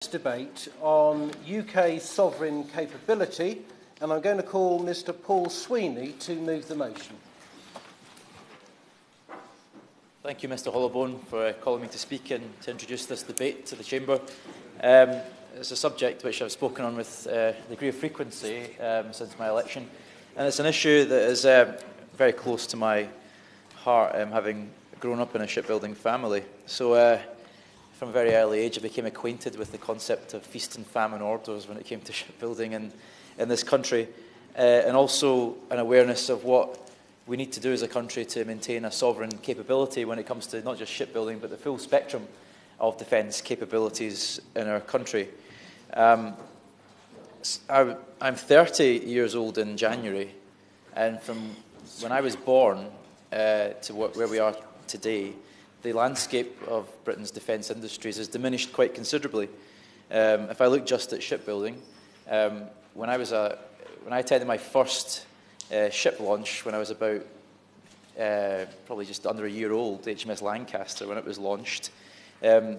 Debate on UK sovereign capability, and I'm going to call Mr. Paul Sweeney to move the motion. Thank you, Mr. Hollowbone, for calling me to speak and to introduce this debate to the Chamber. It's a subject which I've spoken on with a degree of frequency since my election, and it's an issue that is very close to my heart, having grown up in a shipbuilding family. So from a very early age, I became acquainted with the concept of feast and famine orders when it came to shipbuilding in this country, and also an awareness of what we need to do as a country to maintain a sovereign capability when it comes to not just shipbuilding, but the full spectrum of defence capabilities in our country. I'm 30 years old in January, and from when I was born to where we are today, the landscape of Britain's defence industries has diminished quite considerably. If I look just at shipbuilding, when I attended my first ship launch when I was about probably just under a year old, HMS Lancaster, when it was launched, there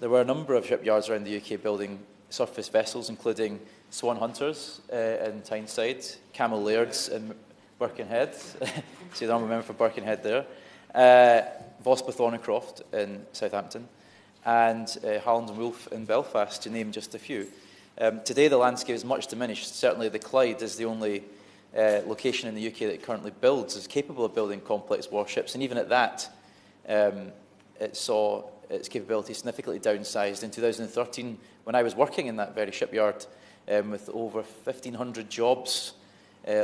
were a number of shipyards around the UK building surface vessels, including Swan Hunters in Tyneside, Camel Lairds in Birkenhead, see the honourable member for Birkenhead there, Vosper Thornycroft in Southampton, and Harland and Wolff in Belfast, to name just a few. Today the landscape is much diminished. Certainly the Clyde is the only location in the UK that currently is capable of building complex warships, and even at that it saw its capability significantly downsized. In 2013, when I was working in that very shipyard, with over 1,500 jobs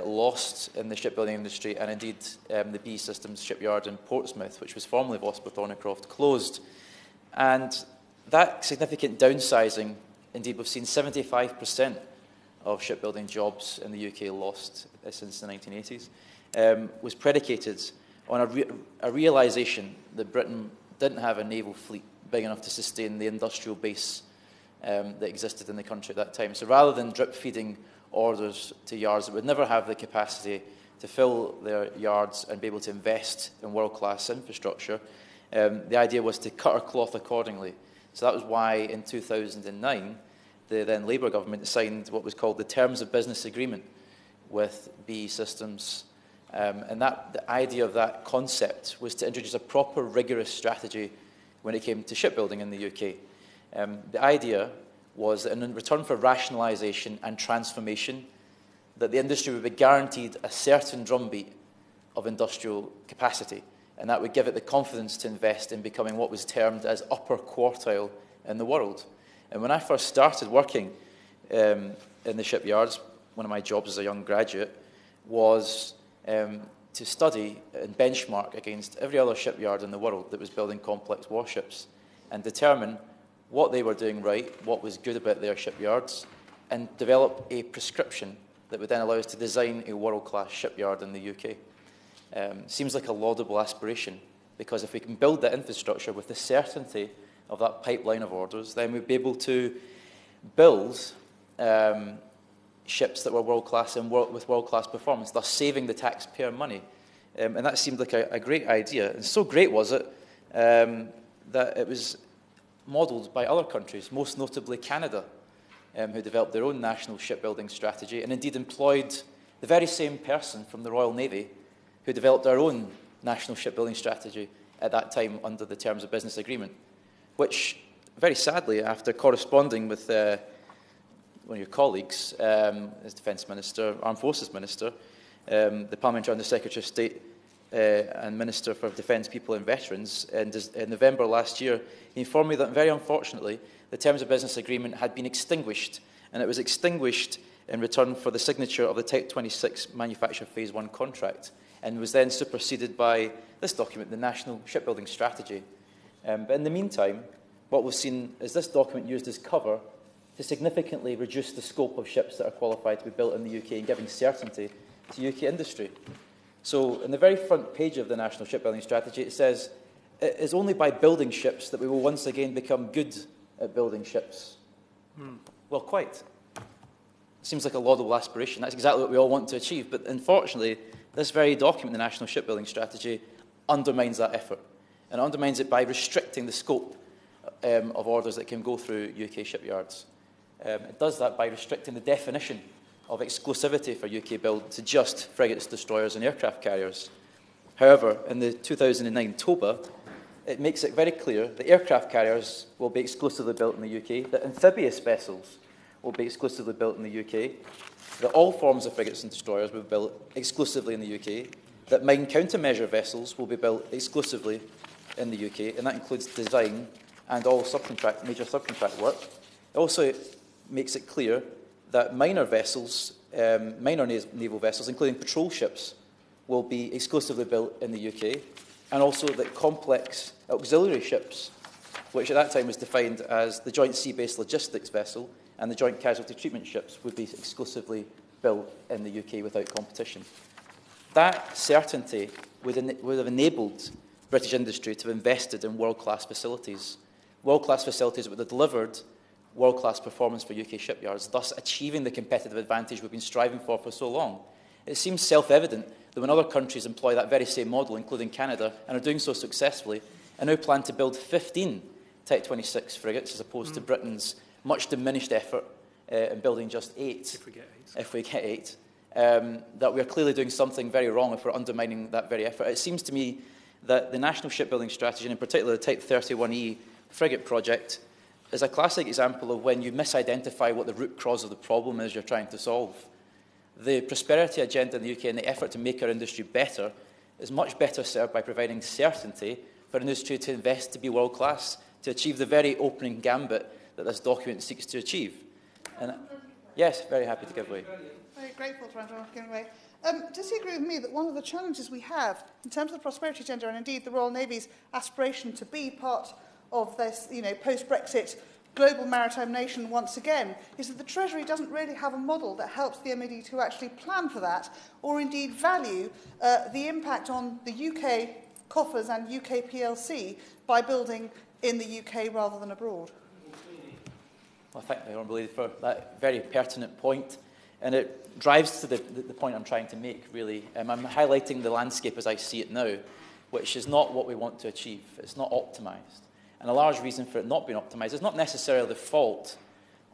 lost in the shipbuilding industry, and indeed the B Systems shipyard in Portsmouth, which was formerly Vosper Thornycroft, closed. And that significant downsizing, indeed we've seen 75% of shipbuilding jobs in the UK lost since the 1980s, was predicated on a realisation that Britain didn't have a naval fleet big enough to sustain the industrial base that existed in the country at that time. So rather than drip-feeding orders to yards that would never have the capacity to fill their yards and be able to invest in world-class infrastructure, the idea was to cut our cloth accordingly. So that was why in 2009, the then Labour government signed what was called the Terms of Business Agreement with BAE Systems. And the idea of that concept was to introduce a proper, rigorous strategy when it came to shipbuilding in the UK. The idea was that in return for rationalisation and transformation, that the industry would be guaranteed a certain drumbeat of industrial capacity, and that would give it the confidence to invest in becoming what was termed as upper quartile in the world. And when I first started working in the shipyards, one of my jobs as a young graduate was to study and benchmark against every other shipyard in the world that was building complex warships and determine what they were doing right, what was good about their shipyards, and develop a prescription that would then allow us to design a world-class shipyard in the UK. Seems like a laudable aspiration, because if we can build that infrastructure with the certainty of that pipeline of orders, then we'd be able to build ships that were world-class and with world-class performance, thus saving the taxpayer money. And that seemed like a great idea. And so great was it that it was modelled by other countries, most notably Canada, who developed their own national shipbuilding strategy and indeed employed the very same person from the Royal Navy who developed our own national shipbuilding strategy at that time under the Terms of Business Agreement, which, very sadly, after corresponding with one of your colleagues, as Defence Minister, Armed Forces Minister, the Parliamentary Under Secretary of State and Minister for Defence, People and Veterans, in November last year, he informed me that, very unfortunately, the Terms of Business Agreement had been extinguished, and it was extinguished in return for the signature of the Type 26 Manufacture Phase 1 contract, and was then superseded by this document, the National Shipbuilding Strategy. But in the meantime, what we've seen is this document used as cover to significantly reduce the scope of ships that are qualified to be built in the UK and giving certainty to UK industry. So in the very front page of the National Shipbuilding Strategy, it says, it is only by building ships that we will once again become good at building ships. Well, quite. Seems like a laudable aspiration. That's exactly what we all want to achieve. But unfortunately, this very document, the National Shipbuilding Strategy, undermines that effort. And undermines it by restricting the scope of orders that can go through UK shipyards. It does that by restricting the definition of exclusivity for UK build to just frigates, destroyers and aircraft carriers. However, in the 2009 TOBA, it makes it very clear that aircraft carriers will be exclusively built in the UK, that amphibious vessels will be exclusively built in the UK, that all forms of frigates and destroyers will be built exclusively in the UK, that mine countermeasure vessels will be built exclusively in the UK, and that includes design and all major subcontract work. It also makes it clear that minor vessels, naval vessels, including patrol ships, will be exclusively built in the UK, and also that complex auxiliary ships, which at that time was defined as the Joint Sea-Based Logistics Vessel and the Joint Casualty Treatment Ships, would be exclusively built in the UK without competition. That certainty would have enabled British industry to have invested in world-class facilities would have delivered world-class performance for UK shipyards, thus achieving the competitive advantage we've been striving for so long. It seems self-evident that when other countries employ that very same model, including Canada, and are doing so successfully, and now plan to build 15 Type 26 frigates as opposed to Britain's much diminished effort in building just 8. If we get 8. That we are clearly doing something very wrong if we're undermining that very effort. It seems to me that the National Shipbuilding Strategy, and in particular the Type 31E frigate project, is a classic example of when you misidentify what the root cause of the problem is you're trying to solve. The prosperity agenda in the UK and the effort to make our industry better is much better served by providing certainty for industry to invest to be world-class, to achieve the very opening gambit that this document seeks to achieve. And, yes, very happy to give way. Very grateful to Andrew for giving way. Does he agree with me that one of the challenges we have in terms of the prosperity agenda, and indeed the Royal Navy's aspiration to be part of this, post-Brexit global maritime nation once again, is that the Treasury doesn't really have a model that helps the MOD to actually plan for that, or indeed value the impact on the UK coffers and UK PLC by building in the UK rather than abroad? Well, I thank the Honourable Lady for that very pertinent point, and it drives to the point I'm trying to make, really. I'm highlighting the landscape as I see it now, which is not what we want to achieve. It's not optimised. And a large reason for it not being optimised is not necessarily the fault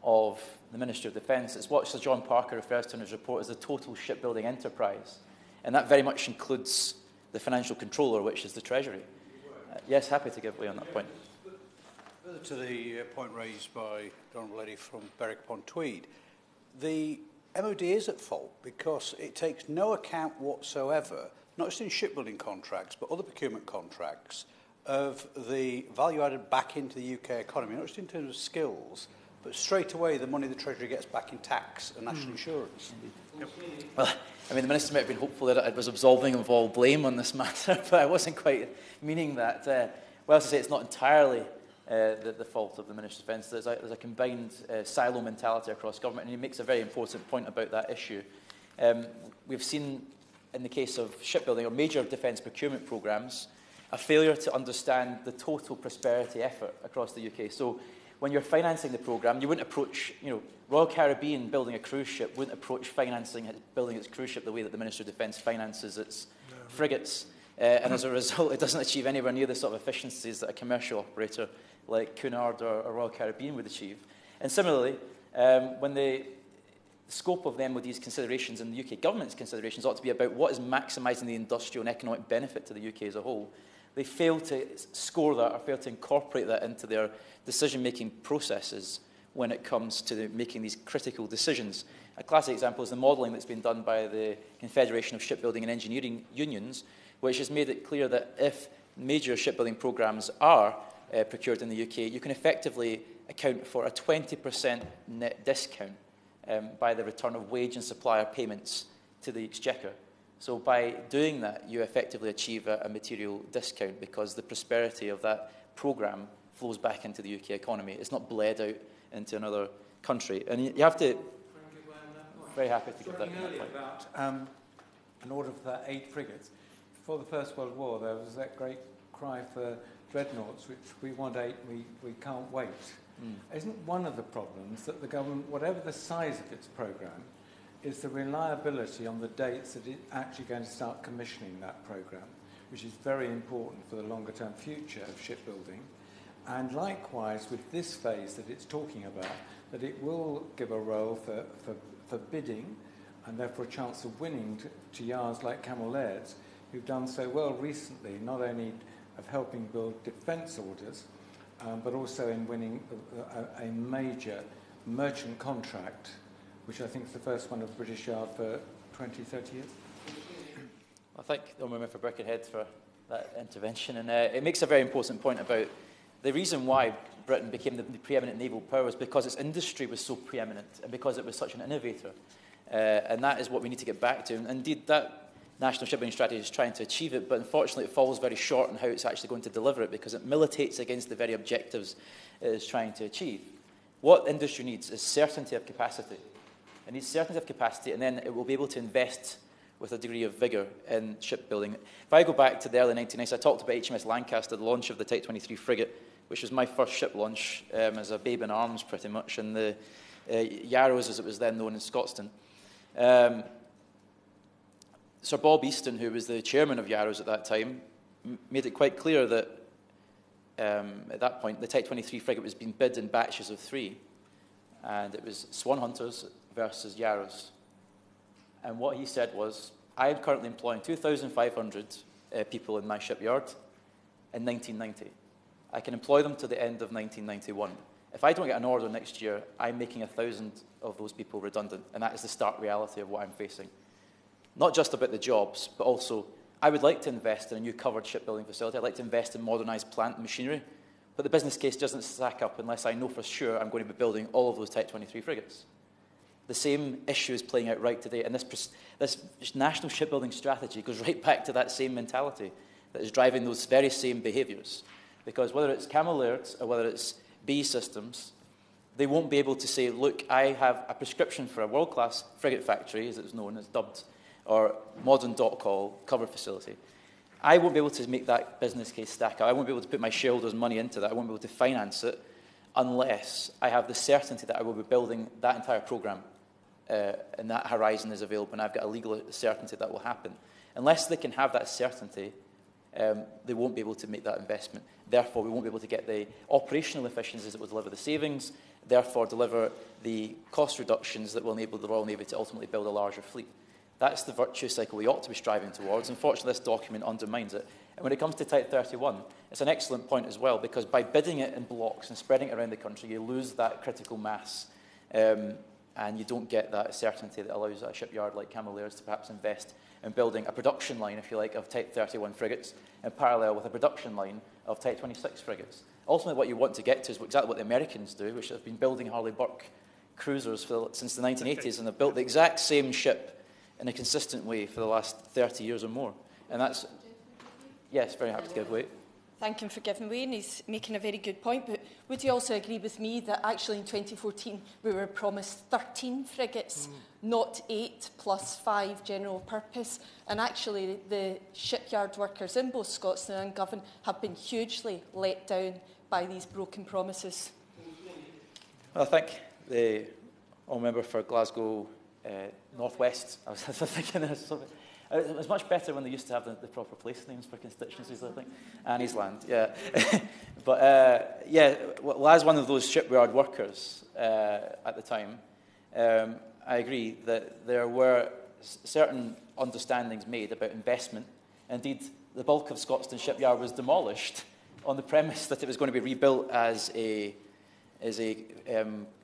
of the Ministry of Defence. It's what Sir John Parker refers to in his report as the total shipbuilding enterprise. And that very much includes the financial controller, which is the Treasury. Yes, happy to give way on that point. Further to the point raised by the Honourable Lady from Berwick-upon-Tweed, the MOD is at fault because it takes no account whatsoever, not just in shipbuilding contracts, but other procurement contracts, of the value added back into the UK economy, not just in terms of skills, but straight away the money the Treasury gets back in tax and national insurance. Yep. Well, I mean, the Minister might have been hopeful that I was absolving of all blame on this matter, but I wasn't quite meaning that. Well, as I say, it's not entirely the fault of the Minister of Defence. There's a combined silo mentality across government, and he makes a very important point about that issue. We've seen, in the case of shipbuilding or major defence procurement programmes, a failure to understand the total prosperity effort across the UK. So when you're financing the programme, you wouldn't approach, Royal Caribbean building a cruise ship wouldn't approach building its cruise ship the way that the Ministry of Defence finances its frigates. And as a result, it doesn't achieve anywhere near the sort of efficiencies that a commercial operator like Cunard or Royal Caribbean would achieve. And similarly, when the scope of the MOD's considerations and the UK government's considerations ought to be about what is maximising the industrial and economic benefit to the UK as a whole, they fail to score that or fail to incorporate that into their decision-making processes when it comes to making these critical decisions. A classic example is the modelling that's been done by the Confederation of Shipbuilding and Engineering Unions, which has made it clear that if major shipbuilding programmes are procured in the UK, you can effectively account for a 20% net discount by the return of wage and supplier payments to the Exchequer. So by doing that, you effectively achieve a material discount because the prosperity of that programme flows back into the UK economy. It's not bled out into another country. And you have to... Very happy to give that point. About an order for 8 frigates. Before the First World War, there was that great cry for dreadnoughts, which we want 8, we can't wait. Isn't one of the problems that the government, whatever the size of its programme, is the reliability on the dates that it's actually going to start commissioning that programme, which is very important for the longer-term future of shipbuilding. And likewise, with this phase that it's talking about, that it will give a role for bidding, and therefore a chance of winning to yards like Camel Laird's, who've done so well recently, not only of helping build defence orders, but also in winning a major merchant contract, which I think is the first one of British Yard for 20, 30 years. I thank the Honourable Member for Birkenhead for that intervention, and it makes a very important point about the reason why Britain became the preeminent naval power was because its industry was so preeminent and because it was such an innovator. And that is what we need to get back to. And indeed, that National Shipbuilding Strategy is trying to achieve it, but unfortunately it falls very short on how it's actually going to deliver it because it militates against the very objectives it is trying to achieve. What industry needs is certainty of capacity. It needs certainty of capacity, and then it will be able to invest with a degree of vigour in shipbuilding. If I go back to the early 1990s, I talked about HMS Lancaster, the launch of the Type 23 frigate, which was my first ship launch as a babe in arms, pretty much, and the Yarrows, as it was then known in Scotstoun. Sir Bob Easton, who was the chairman of Yarrows at that time, made it quite clear that at that point the Type 23 frigate was being bid in batches of 3, and it was Swan Hunters versus Yarrows. And what he said was, I am currently employing 2,500 people in my shipyard in 1990. I can employ them to the end of 1991. If I don't get an order next year, I'm making 1,000 of those people redundant, and that is the stark reality of what I'm facing. Not just about the jobs, but also I would like to invest in a new covered shipbuilding facility. I'd like to invest in modernised plant and machinery, but the business case doesn't stack up unless I know for sure I'm going to be building all of those Type 23 frigates. The same issue is playing out right today, and this national shipbuilding strategy goes right back to that same mentality that is driving those very same behaviours. Because whether it's Camel Laird's or whether it's BAE Systems, they won't be able to say, look, I have a prescription for a world-class frigate factory, as it's known, as dubbed, or modern dock hall covered facility. I won't be able to make that business case stack up. I won't be able to put my shareholders' money into that. I won't be able to finance it unless I have the certainty that I will be building that entire programme and that horizon is available, and I've got a legal certainty that will happen. Unless they can have that certainty, they won't be able to make that investment. Therefore, we won't be able to get the operational efficiencies that will deliver the savings, therefore deliver the cost reductions that will enable the Royal Navy to ultimately build a larger fleet. That's the virtuous cycle we ought to be striving towards. Unfortunately, this document undermines it. And when it comes to Type 31, it's an excellent point as well, because by bidding it in blocks and spreading it around the country, you lose that critical mass, and you don't get that certainty that allows a shipyard like Camel Laird's to perhaps invest in building a production line, if you like, of Type 31 frigates in parallel with a production line of Type 26 frigates. Ultimately, what you want to get to is exactly what the Americans do, which have been building Harley-Burke cruisers since the 1980s, and they've built the exact same ship in a consistent way for the last 30 years or more. And that's, yes, very happy to give way. Thank him for giving way, and he's making a very good point. But would you also agree with me that actually in 2014 we were promised 13 frigates, not 8 plus 5 general purpose? And actually the shipyard workers in both Scotstoun and Govan have been hugely let down by these broken promises. Well, I think the Honourable Member for Glasgow North West, I was thinking there's something. It was much better when they used to have the proper place names for constituencies, I think. Annie's Land, yeah. But, yeah, well, as one of those shipyard workers at the time, I agree that there were certain understandings made about investment. Indeed, the bulk of Scotstoun Shipyard was demolished on the premise that it was going to be rebuilt as a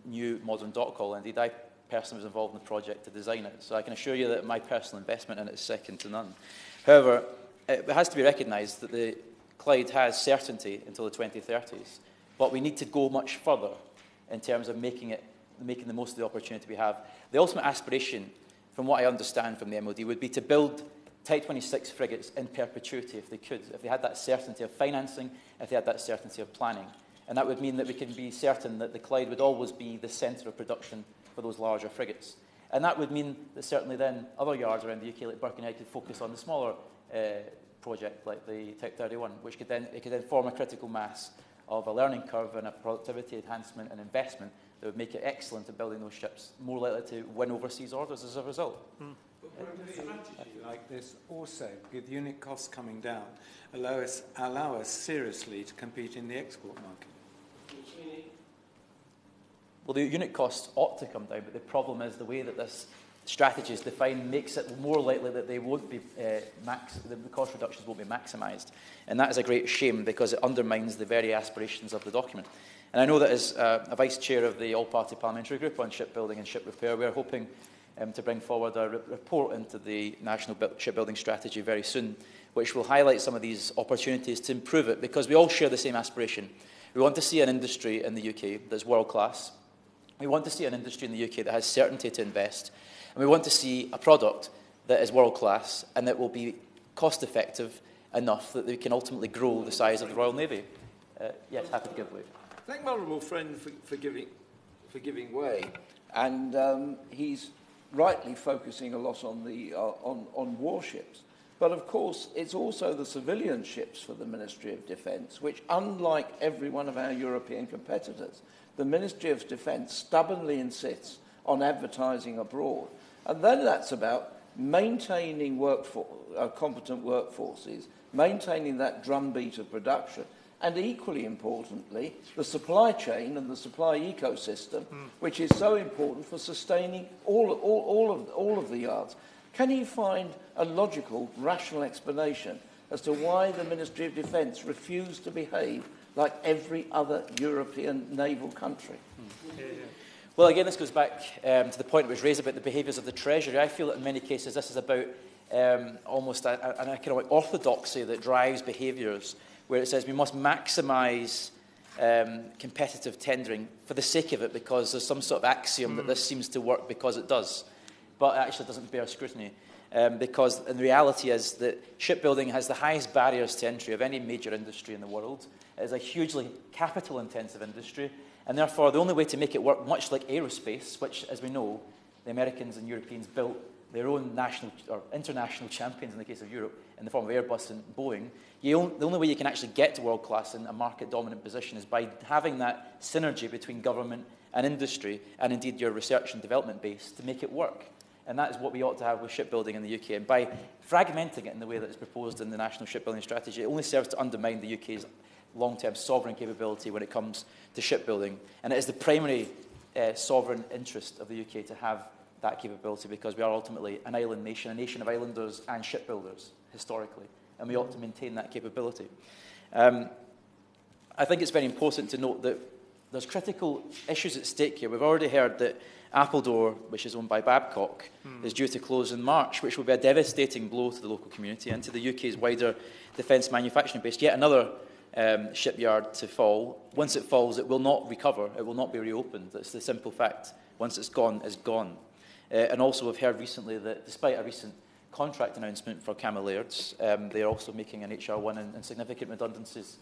new modern dock hall. Indeed, I personally was involved in the project to design it, so I can assure you that my personal investment in it is second to none. However, it has to be recognised that the Clyde has certainty until the 2030s, but we need to go much further in terms of making the most of the opportunity we have. The ultimate aspiration, from what I understand from the MOD, would be to build Type 26 frigates in perpetuity if they could, if they had that certainty of financing, if they had that certainty of planning. And that would mean that we can be certain that the Clyde would always be the centre of production for those larger frigates. And that would mean that certainly then other yards around the UK, like Birkenhead, could focus on the smaller project, like the Type 31, which could then form a critical mass of a learning curve and a productivity enhancement and investment that would make it excellent at building those ships, more likely to win overseas orders as a result. But would a strategy like this also, with unit costs coming down, allow us seriously to compete in the export market? Well, the unit costs ought to come down, but the problem is the way that this strategy is defined makes it more likely that they won't be the cost reductions won't be maximised. And that is a great shame because it undermines the very aspirations of the document. And I know that as a Vice Chair of the All-Party Parliamentary Group on Shipbuilding and Ship Repair, we are hoping to bring forward a report into the National Shipbuilding Strategy very soon, which will highlight some of these opportunities to improve it, because we all share the same aspiration. We want to see an industry in the UK that's world-class. We want to see an industry in the UK that has certainty to invest. And we want to see a product that is world-class and that will be cost-effective enough that we can ultimately grow the size of the Royal Navy. Yes, happy to give way. Thank my honourable friend for giving way. And he's rightly focusing a lot on the on warships. But of course, it's also the civilian ships for the Ministry of Defence, which, unlike every one of our European competitors, the Ministry of Defence stubbornly insists on advertising abroad. And then that's about maintaining competent workforces, maintaining that drumbeat of production, and equally importantly, the supply chain and the supply ecosystem, which is so important for sustaining all of the yards. Can you find a logical, rational explanation as to why the Ministry of Defence refused to behave like every other European naval country? Well, again, this goes back to the point that was raised about the behaviours of the Treasury. I feel that in many cases this is about almost an economic orthodoxy that drives behaviours, where it says we must maximise competitive tendering for the sake of it, because there's some sort of axiom that this seems to work because it does. But it actually doesn't bear scrutiny, because the reality is that shipbuilding has the highest barriers to entry of any major industry in the world. It is a hugely capital-intensive industry, and therefore the only way to make it work, much like aerospace, which, as we know, the Americans and Europeans built their own national or international champions in the case of Europe in the form of Airbus and Boeing, the only way you can actually get to world-class in a market-dominant position is by having that synergy between government and industry, and indeed your research and development base, to make it work. And that is what we ought to have with shipbuilding in the UK. And by fragmenting it in the way that is proposed in the National Shipbuilding Strategy, it only serves to undermine the UK's long-term sovereign capability when it comes to shipbuilding. And it is the primary sovereign interest of the UK to have that capability, because we are ultimately an island nation, a nation of islanders and shipbuilders, historically. And we ought to maintain that capability. I think it's very important to note that there's critical issues at stake here. We've already heard that Appledore, which is owned by Babcock, is due to close in March, which will be a devastating blow to the local community and to the UK's wider defence manufacturing base. Yet another shipyard to fall. Once it falls, it will not recover. It will not be reopened. That's the simple fact. Once it's gone, it's gone. And also we've heard recently that despite a recent contract announcement for Camelairds, they are also making an HR1 and significant redundancies,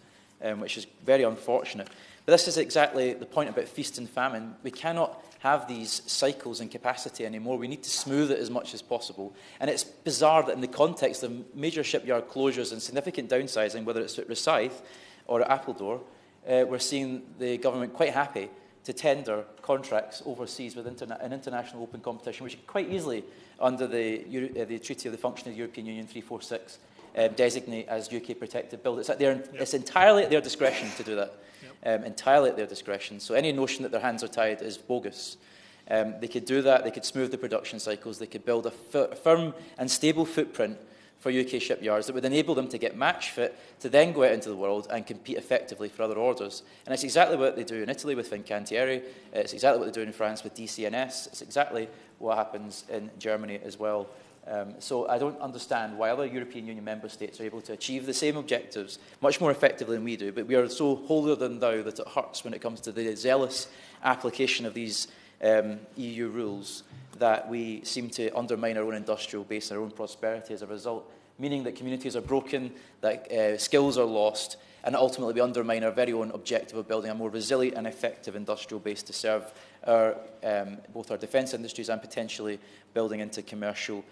which is very unfortunate. But this is exactly the point about feast and famine. We cannot have these cycles in capacity anymore. We need to smooth it as much as possible. And it's bizarre that in the context of major shipyard closures and significant downsizing, whether it's at Rosyth or at Appledore, we're seeing the government quite happy to tender contracts overseas with an international open competition, which quite easily, under the Treaty of the Function of the European Union 346, designate as UK protected build. It's entirely at their discretion to do that. Entirely at their discretion. So any notion that their hands are tied is bogus. They could do that. They could smooth the production cycles. They could build a firm and stable footprint for UK shipyards that would enable them to get match fit to then go out into the world and compete effectively for other orders. And it's exactly what they do in Italy with Fincantieri. It's exactly what they do in France with DCNS. It's exactly what happens in Germany as well. So I don't understand why other European Union member states are able to achieve the same objectives much more effectively than we do, but we are so holier than thou that it hurts when it comes to the zealous application of these EU rules, that we seem to undermine our own industrial base and our own prosperity as a result, meaning that communities are broken, that skills are lost, and ultimately we undermine our very own objective of building a more resilient and effective industrial base to serve our, both our defence industries and potentially building into commercial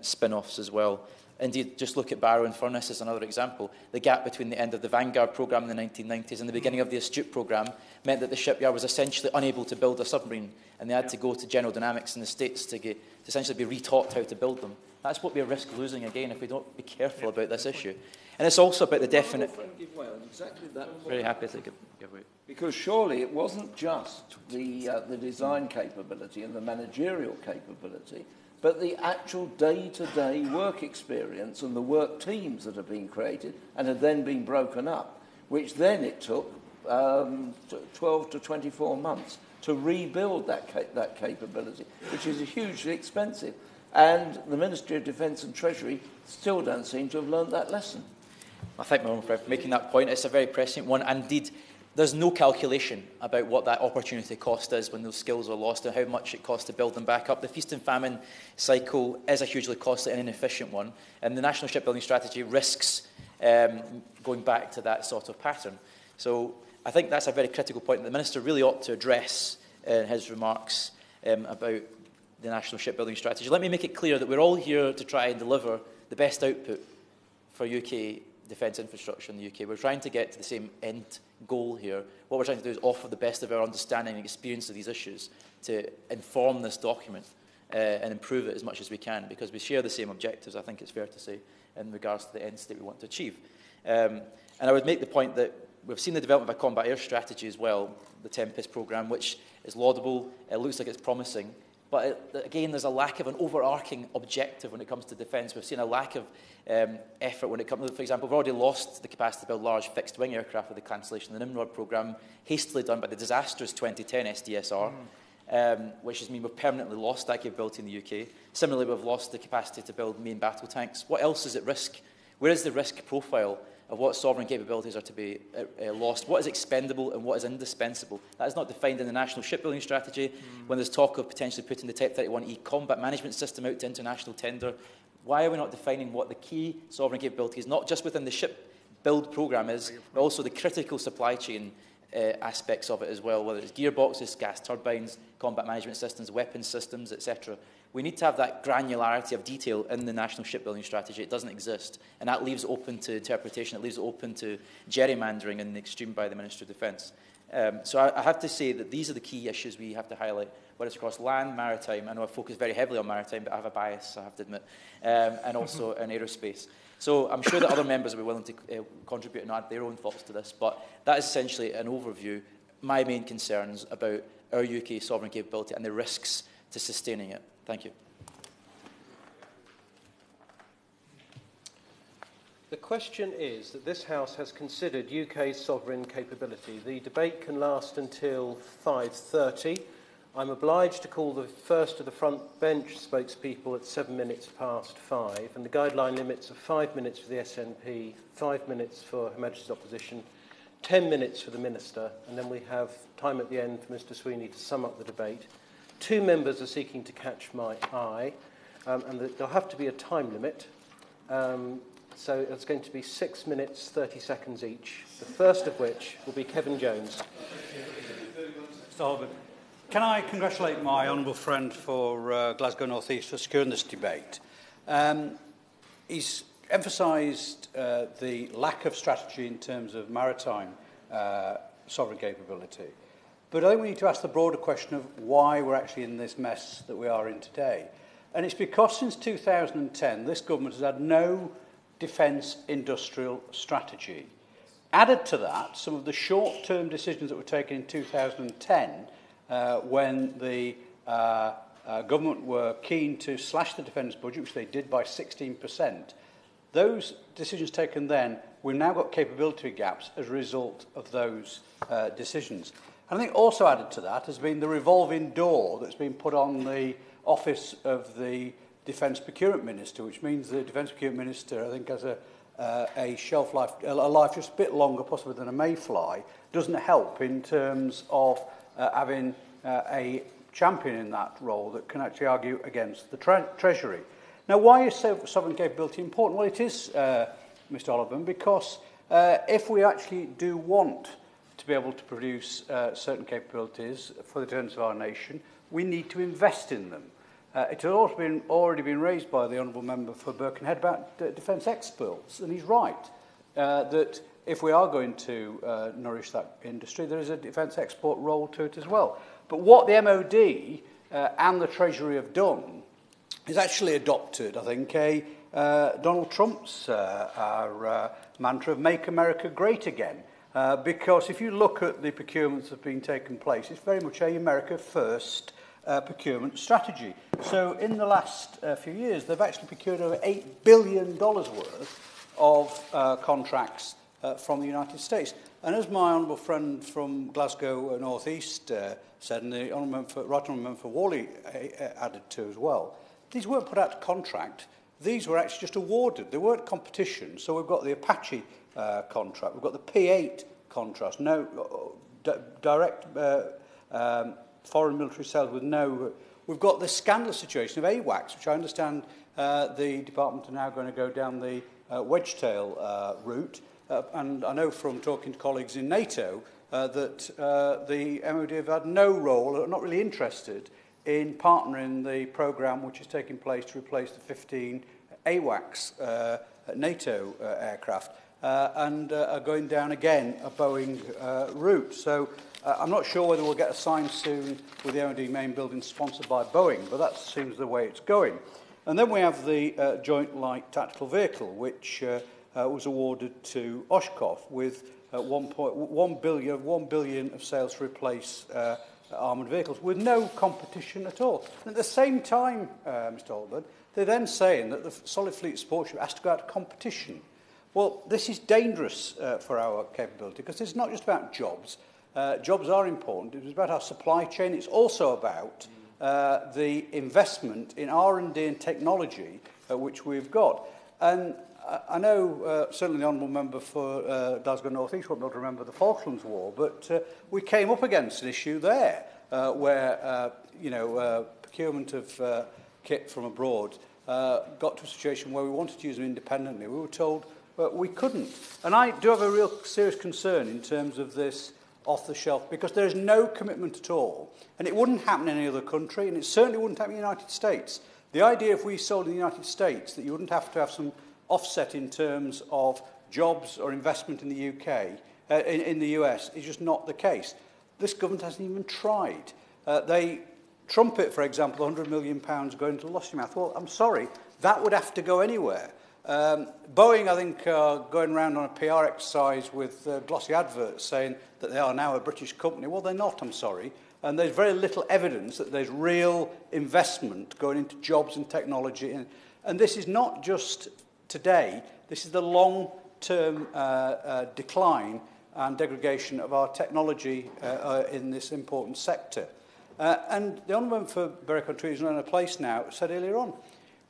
spin-offs as well. Indeed, just look at Barrow and Furness as another example. The gap between the end of the Vanguard programme in the 1990s and the beginning of the Astute programme meant that the shipyard was essentially unable to build a submarine, and they had to go to General Dynamics in the States to essentially be retaught how to build them. That's what we risk losing again if we don't be careful about this issue. And it's also about the definite... Give way on exactly that point. Very happy to give way. Because surely it wasn't just the design capability and the managerial capability, but the actual day-to-day work experience and the work teams that have been created and had then been broken up, which then it took 12 to 24 months to rebuild that capability, which is hugely expensive. And the Ministry of Defence and Treasury still don't seem to have learned that lesson. I thank my own friend for making that point. It's a very prescient one. Indeed, there's no calculation about what that opportunity cost is when those skills are lost and how much it costs to build them back up. The feast and famine cycle is a hugely costly and inefficient one, and the National Shipbuilding Strategy risks going back to that sort of pattern. So I think that's a very critical point that the Minister really ought to address in his remarks about the National Shipbuilding Strategy. Let me make it clear that we're all here to try and deliver the best output for UK defence infrastructure in the UK. We're trying to get to the same end goal here. What we're trying to do is offer the best of our understanding and experience of these issues to inform this document and improve it as much as we can, because we share the same objectives, I think it's fair to say, in regards to the end state we want to achieve. And I would make the point that we've seen the development of a combat air strategy as well, the Tempest programme, which is laudable. It looks like it's promising. But again, there's a lack of an overarching objective when it comes to defence. We've seen a lack of effort when it comes to, for example, we've already lost the capacity to build large fixed-wing aircraft with the cancellation of the Nimrod programme, hastily done by the disastrous 2010 SDSR, which has meant we've permanently lost that capability in the UK. Similarly, we've lost the capacity to build main battle tanks. What else is at risk? Where is the risk profile of what sovereign capabilities are to be lost? What is expendable and what is indispensable? That is not defined in the National Shipbuilding Strategy. When there's talk of potentially putting the Type 31E combat management system out to international tender, why are we not defining what the key sovereign capabilities, not just within the ship build programme is, but also the critical supply chain aspects of it as well, whether it's gearboxes, gas turbines, combat management systems, weapons systems, etc. We need to have that granularity of detail in the National Shipbuilding Strategy. It doesn't exist, and that leaves it open to interpretation. It leaves it open to gerrymandering in the extreme by the Minister of Defence. So I have to say that these are the key issues we have to highlight, whether it's across land, maritime. I know I focus very heavily on maritime, but I have a bias, I have to admit, and also in aerospace. So I'm sure that other members will be willing to contribute and add their own thoughts to this, but that is essentially an overview, my main concerns about our UK sovereign capability and the risks to sustaining it. Thank you. The question is that this House has considered UK sovereign capability. The debate can last until 5:30. I'm obliged to call the first of the front bench spokespeople at 7 minutes past 5, and the guideline limits are 5 minutes for the SNP, 5 minutes for Her Majesty's Opposition, 10 minutes for the Minister, and then we have time at the end for Mr Sweeney to sum up the debate. 2 members are seeking to catch my eye, and there'll have to be a time limit. So it's going to be 6 minutes, 30 seconds each, the first of which will be Kevin Jones. Mr Holborn, can I congratulate my honourable friend for Glasgow North East for securing this debate? He's emphasised the lack of strategy in terms of maritime sovereign capability. But I think we need to ask the broader question of why we're actually in this mess that we are in today. And it's because since 2010, this government has had no defence industrial strategy. Added to that, some of the short-term decisions that were taken in 2010 when the government were keen to slash the defence budget, which they did by 16%. Those decisions taken then, we've now got capability gaps as a result of those decisions. And I think also added to that has been the revolving door that's been put on the office of the Defence Procurement Minister, which means the Defence Procurement Minister, I think, has a shelf life, a life just a bit longer, possibly than a mayfly, doesn't help in terms of having a champion in that role that can actually argue against the Treasury. Now, why is sovereign capability important? Well, it is, Mr Oliver, because if we actually do want to be able to produce certain capabilities for the defence of our nation, we need to invest in them. It has also already been raised by the Honourable Member for Birkenhead about defence exports, and he's right that if we are going to nourish that industry, there is a defence export role to it as well. But what the MOD and the Treasury have done is actually adopted, I think, Donald Trump's our mantra of Make America Great Again. Because if you look at the procurements that have been taking place, it's very much a America First procurement strategy. So in the last few years, they've actually procured over $8 billion worth of contracts from the United States. And as my honourable friend from Glasgow North East said, and the Right Honourable Member for Whalley added to as well, these weren't put out to contract. These were actually just awarded. They weren't competition. So we've got the Apache contract. We've got the P8 contract. No direct foreign military sales with no... We've got the scandalous situation of AWACS, which I understand the department are now going to go down the wedgetail route. And I know from talking to colleagues in NATO that the MOD have had no role, or not really interested, in partnering the programme which is taking place to replace the 15 AWACS NATO aircraft and are going down again a Boeing route. So I'm not sure whether we'll get a sign soon with the MOD main building sponsored by Boeing, but that seems the way it's going. And then we have the Joint Light Tactical Vehicle, which was awarded to Oshkosh with 1 billion of sales to replace armoured vehicles with no competition at all. And at the same time, Mr. Holborn, they're then saying that the Solid Fleet Support Ship has to go out to competition. Well, this is dangerous for our capability because it's not just about jobs. Jobs are important. It's about our supply chain. It's also about the investment in R&D and technology which we've got. And I know certainly the Honourable Member for Glasgow North East won't be able to remember the Falklands War, but we came up against an issue there where procurement of kit from abroad got to a situation where we wanted to use them independently. We were told we couldn't. And I do have a real serious concern in terms of this off the shelf because there is no commitment at all. And it wouldn't happen in any other country, and it certainly wouldn't happen in the United States. The idea if we sold in the United States that you wouldn't have to have some offset in terms of jobs or investment in the UK, in the US, is just not the case. This government hasn't even tried. They trumpet, for example, £100 million going to Lossiemouth. Well, I'm sorry, that would have to go anywhere. Boeing, I think, are going around on a PR exercise with glossy adverts saying that they are now a British company. Well, they're not, I'm sorry. And there's very little evidence that there's real investment going into jobs and technology. And this is not just today, this is the long-term decline and degradation of our technology in this important sector. And the Honourable Member for Berwick-on-Tweed is not in a place now, said earlier on,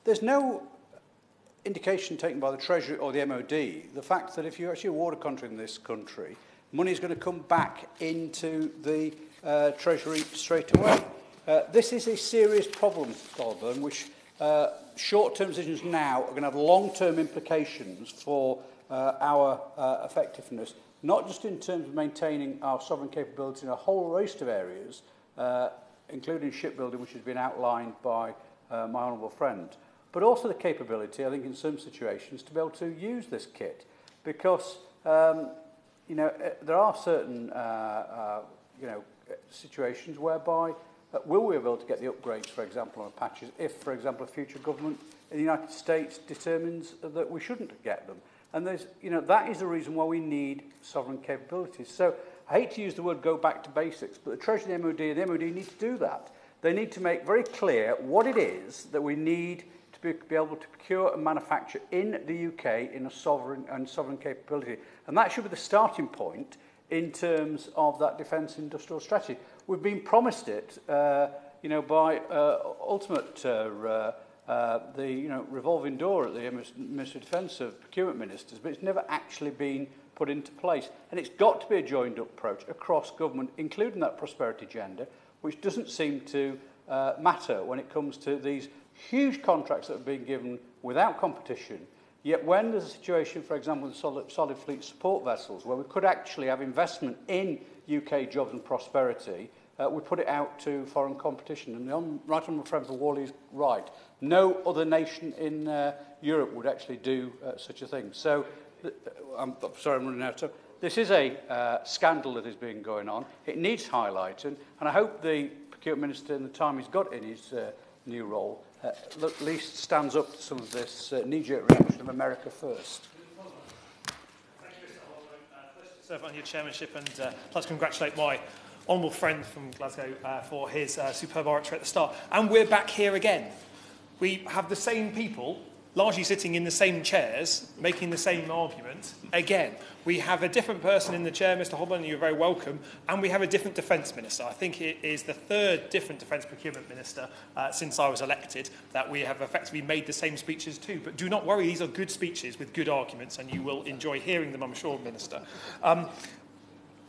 there's no indication taken by the Treasury or the MOD, the fact that if you actually award a contract in this country, money is going to come back into the Treasury straight away. This is a serious problem, Colburn, which short-term decisions now are going to have long-term implications for our effectiveness, not just in terms of maintaining our sovereign capability in a whole host of areas, including shipbuilding, which has been outlined by my honourable friend, but also the capability, I think, in some situations, to be able to use this kit, because there are certain situations whereby will we be able to get the upgrades, for example, on Apaches, if, for example, a future government in the United States determines that we shouldn't get them. And there's, that is the reason why we need sovereign capabilities. So I hate to use the word go back to basics, but the Treasury and the MOD need to do that. They need to make very clear what it is that we need to be able to procure and manufacture in the UK in a sovereign capability. And that should be the starting point in terms of that defence industrial strategy. We've been promised it, by ultimate the revolving door at the Ministry of Defence of Procurement Ministers, but it's never actually been put into place. And it's got to be a joined-up approach across government, including that prosperity agenda, which doesn't seem to matter when it comes to these huge contracts that have been given without competition. Yet when there's a situation, for example, with solid fleet support vessels, where we could actually have investment in UK jobs and prosperity, we put it out to foreign competition. And the right honourable friend for Whalley is right. No other nation in Europe would actually do such a thing. So, I'm sorry, I'm running out of time. This is a scandal that has been going on. It needs highlighting, and I hope the Procurement Minister, in the time he's got in his new role, at least stands up to some of this knee-jerk reaction of America first. Serve on your chairmanship, and I'd like to congratulate my honourable friend from Glasgow for his superb oratory at the start. And we're back here again. We have the same people largely sitting in the same chairs, making the same argument again. We have a different person in the chair, Mr Hobban, and you're very welcome, and we have a different Defence Minister. I think it is the third different Defence Procurement Minister since I was elected that we have effectively made the same speeches to. But do not worry, these are good speeches with good arguments, and you will enjoy hearing them, I'm sure, Minister.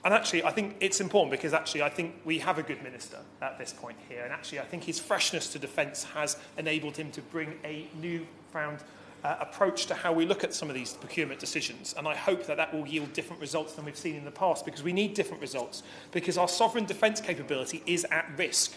And actually, I think it's important because actually I think we have a good minister at this point here. And actually, I think his freshness to defence has enabled him to bring a newfound approach to how we look at some of these procurement decisions. And I hope that that will yield different results than we've seen in the past, because we need different results, because our sovereign defence capability is at risk.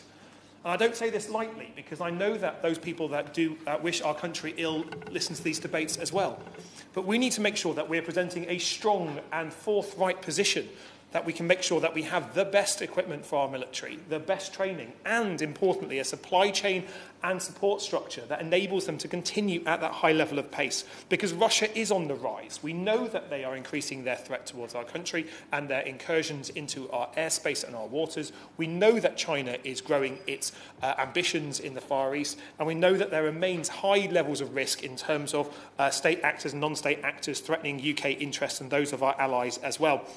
And I don't say this lightly, because I know that those people that do wish our country ill listen to these debates as well. But we need to make sure that we're presenting a strong and forthright position, that we can make sure that we have the best equipment for our military, the best training, and, importantly, a supply chain and support structure that enables them to continue at that high level of pace. Because Russia is on the rise. We know that they are increasing their threat towards our country and their incursions into our airspace and our waters. We know that China is growing its ambitions in the Far East, and we know that there remains high levels of risk in terms of state actors and non-state actors threatening UK interests and those of our allies as well.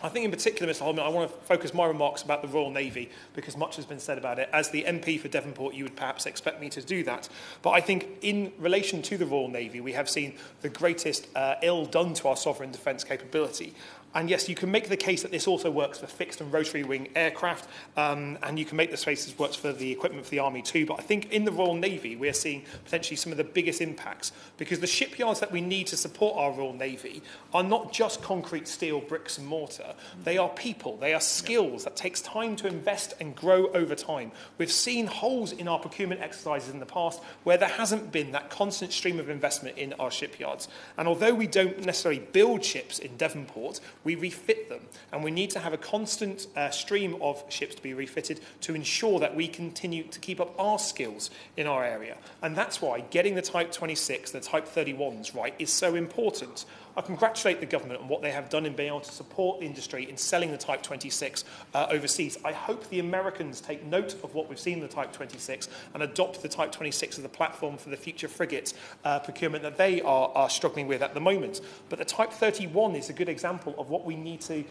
I think in particular, Mr Holman, I want to focus my remarks about the Royal Navy, because much has been said about it. As the MP for Devonport, you would perhaps expect me to do that. But I think in relation to the Royal Navy, we have seen the greatest ill done to our sovereign defence capability. And yes, you can make the case that this also works for fixed and rotary wing aircraft, and you can make the case this works for the equipment for the Army too. But I think in the Royal Navy, we're seeing potentially some of the biggest impacts, because the shipyards that we need to support our Royal Navy are not just concrete, steel, bricks and mortar. They are people, they are skills that takes time to invest and grow over time. We've seen holes in our procurement exercises in the past where there hasn't been that constant stream of investment in our shipyards. And although we don't necessarily build ships in Devonport, we refit them, and we need to have a constant stream of ships to be refitted to ensure that we continue to keep up our skills in our area. And that's why getting the Type 26, the Type 31s right is so important. I congratulate the government on what they have done in being able to support the industry in selling the Type 26 overseas. I hope the Americans take note of what we've seen in the Type 26 and adopt the Type 26 as the platform for the future frigate procurement that they are struggling with at the moment. But the Type 31 is a good example of what we need to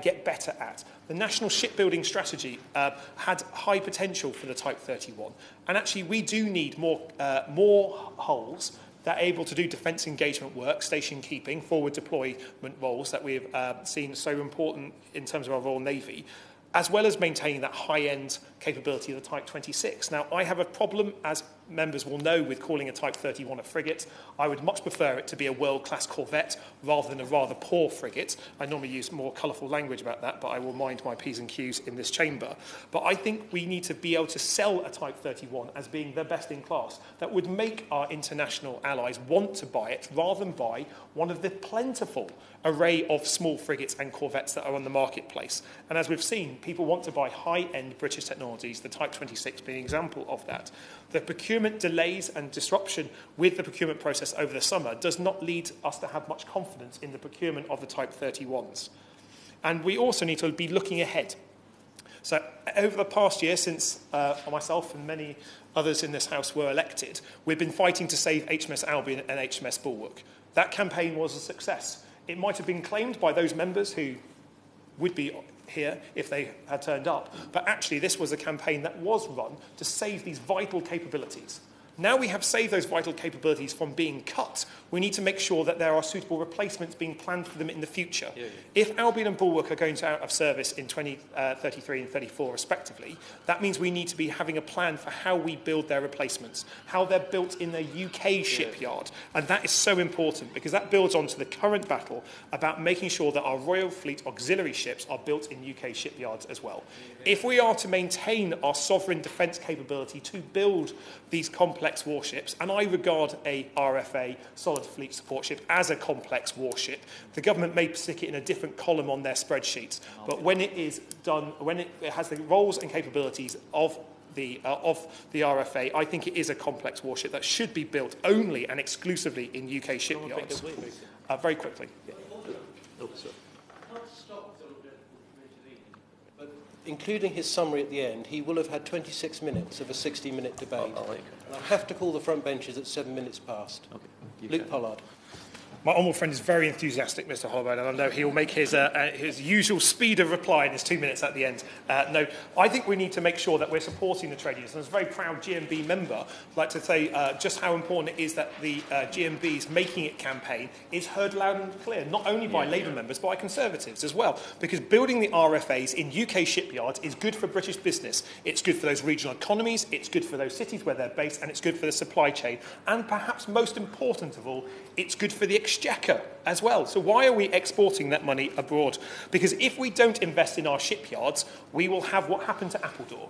get better at. The National Shipbuilding Strategy had high potential for the Type 31. And actually, we do need more hulls that are able to do defence engagement work, station keeping, forward deployment roles that we've seen so important in terms of our Royal Navy, as well as maintaining that high-end capability of the Type 26. Now, I have a problem, as members will know, with calling a Type 31 a frigate. I would much prefer it to be a world-class corvette rather than a rather poor frigate. I normally use more colourful language about that, but I will mind my P's and Q's in this chamber. But I think we need to be able to sell a Type 31 as being the best in class. That would make our international allies want to buy it rather than buy one of the plentiful array of small frigates and corvettes that are on the marketplace. And as we've seen, people want to buy high-end British technologies, the Type 26 being an example of that. The procurement delays and disruption with the procurement process over the summer does not lead us to have much confidence in the procurement of the Type 31s. And we also need to be looking ahead. So over the past year, since myself and many others in this House were elected, we've been fighting to save HMS Albion and HMS Bulwark. That campaign was a success. It might have been claimed by those members who would be here if they had turned up, but actually this was a campaign that was run to save these vital capabilities. Now we have saved those vital capabilities from being cut, we need to make sure that there are suitable replacements being planned for them in the future. If Albion and Bulwark are going to out of service in 2033 and 34 respectively, that means we need to be having a plan for how we build their replacements, how they're built in the UK shipyard. And that is so important, because that builds on to the current battle about making sure that our Royal Fleet auxiliary ships are built in UK shipyards as well. If we are to maintain our sovereign defence capability to build these complex warships, and I regard a RFA, Solid Fleet Support Ship, as a complex warship, the government may stick it in a different column on their spreadsheets, but when it is done, when it has the roles and capabilities of the RFA, I think it is a complex warship that should be built only and exclusively in UK shipyards. Very quickly. Stop including his summary at the end, he will have had 26 minutes of a 60-minute debate. And I have to call the front benches at 7 minutes past. Okay. Luke Pollard. My honourable friend is very enthusiastic, Mr Holloway, and I know he will make his usual speed of reply in his 2 minutes at the end. No, I think we need to make sure that we're supporting the trade unions. And as a very proud GMB member, I'd like to say just how important it is that the GMB's Making It campaign is heard loud and clear, not only by Labour members, but by Conservatives as well. Because building the RFAs in UK shipyards is good for British business. It's good for those regional economies, it's good for those cities where they're based, and it's good for the supply chain. And perhaps most important of all, it's good for the exchequer as well. So why are we exporting that money abroad? Because if we don't invest in our shipyards, we will have what happened to Appledore.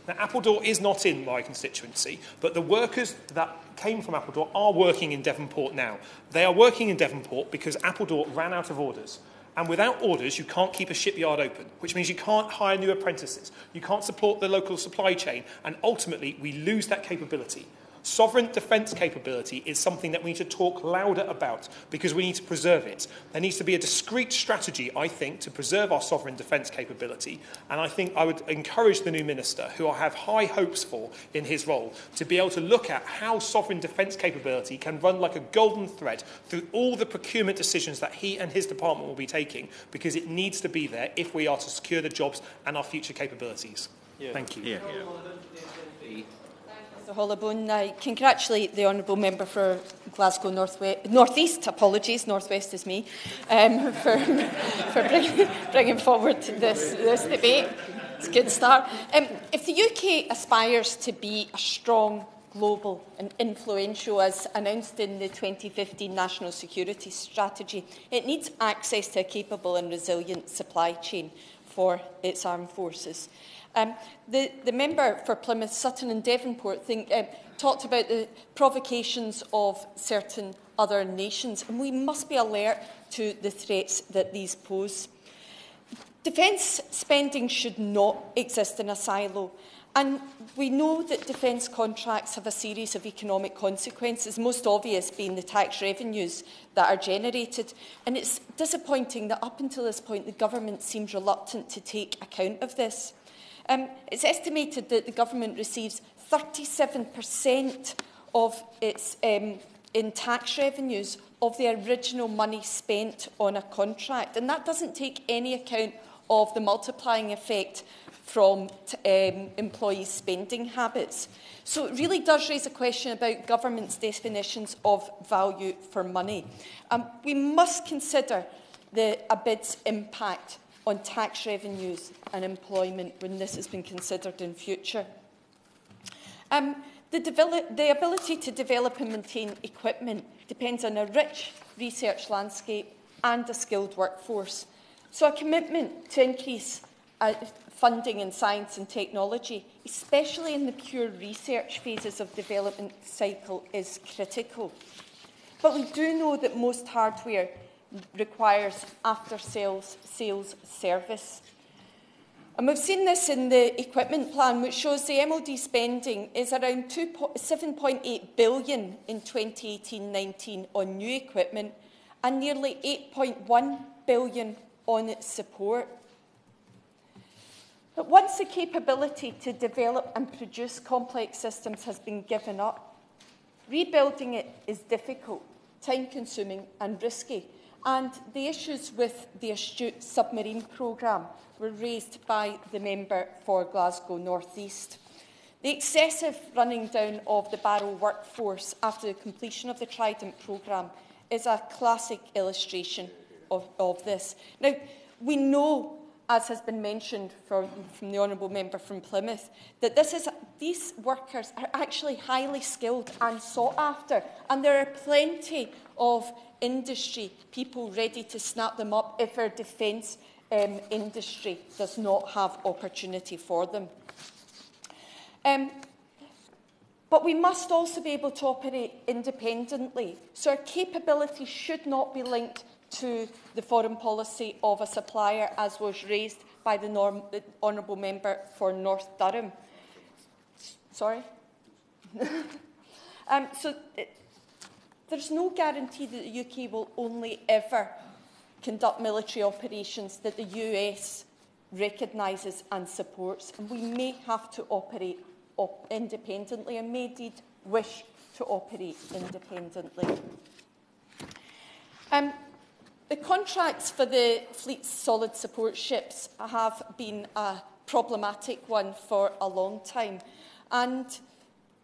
Now, Appledore is not in my constituency, but the workers that came from Appledore are working in Devonport now. They are working in Devonport because Appledore ran out of orders. And without orders, you can't keep a shipyard open, which means you can't hire new apprentices, you can't support the local supply chain, and ultimately we lose that capability. Sovereign defence capability is something that we need to talk louder about because we need to preserve it. There needs to be a discrete strategy, I think, to preserve our sovereign defence capability. And I think I would encourage the new minister, who I have high hopes for in his role, to be able to look at how sovereign defence capability can run like a golden thread through all the procurement decisions that he and his department will be taking, because it needs to be there if we are to secure the jobs and our future capabilities. Yeah. Thank you. Mr Holloway, I congratulate the Honourable Member for Glasgow North East, apologies, North West is me, for bringing forward this debate. It's a good start. If the UK aspires to be a strong, global and influential, as announced in the 2015 National Security Strategy, it needs access to a capable and resilient supply chain for its armed forces. The member for Plymouth, Sutton and Devonport talked about the provocations of certain other nations, and we must be alert to the threats that these pose. Defence spending should not exist in a silo, and we know that defence contracts have a series of economic consequences, most obvious being the tax revenues that are generated. And it's disappointing that up until this point the government seems reluctant to take account of this. It's estimated that the government receives 37% of its in tax revenues of the original money spent on a contract, and that doesn't take any account of the multiplying effect from employees' spending habits. So it really does raise a question about government's definitions of value for money. We must consider a bid's impact on tax revenues and employment when this has been considered in future. The ability to develop and maintain equipment depends on a rich research landscape and a skilled workforce. So a commitment to increase funding in science and technology, especially in the pure research phases of development cycle, is critical. But we do know that most hardware requires after-sales sales service. And we've seen this in the equipment plan, which shows the MOD spending is around 7.8 billion in 2018-19 on new equipment and nearly 8.1 billion on its support. But once the capability to develop and produce complex systems has been given up, rebuilding it is difficult, time-consuming and risky. And the issues with the Astute submarine programme were raised by the member for Glasgow North East. The excessive running down of the Barrow workforce after the completion of the Trident programme is a classic illustration of this. Now, we know, as has been mentioned from the Honourable Member from Plymouth, that these workers are actually highly skilled and sought after, and there are plenty of industry people ready to snap them up if our defence industry does not have opportunity for them. But we must also be able to operate independently, so our capability should not be linked to the foreign policy of a supplier, as was raised by the Honourable Member for North Durham. Sorry? There's no guarantee that the UK will only ever conduct military operations that the US recognises and supports, and we may have to operate independently and may indeed wish to operate independently. The contracts for the fleet's solid support ships have been a problematic one for a long time, and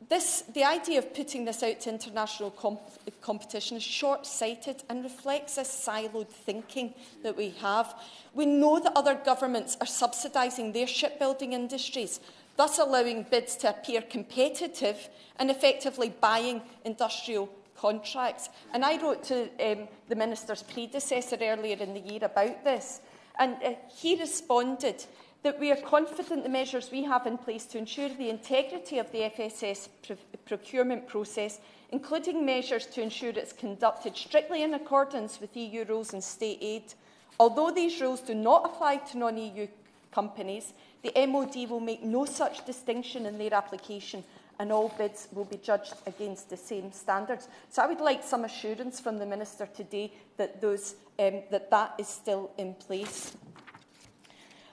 the idea of putting this out to international competition is short-sighted and reflects this siloed thinking that we have. We know that other governments are subsidising their shipbuilding industries, thus allowing bids to appear competitive and effectively buying industrial contracts. And I wrote to the Minister's predecessor earlier in the year about this, and he responded that we are confident the measures we have in place to ensure the integrity of the FSS procurement process, including measures to ensure it's conducted strictly in accordance with EU rules and state aid. Although these rules do not apply to non-EU companies, the MOD will make no such distinction in their application, and all bids will be judged against the same standards. So I would like some assurance from the Minister today that that is still in place.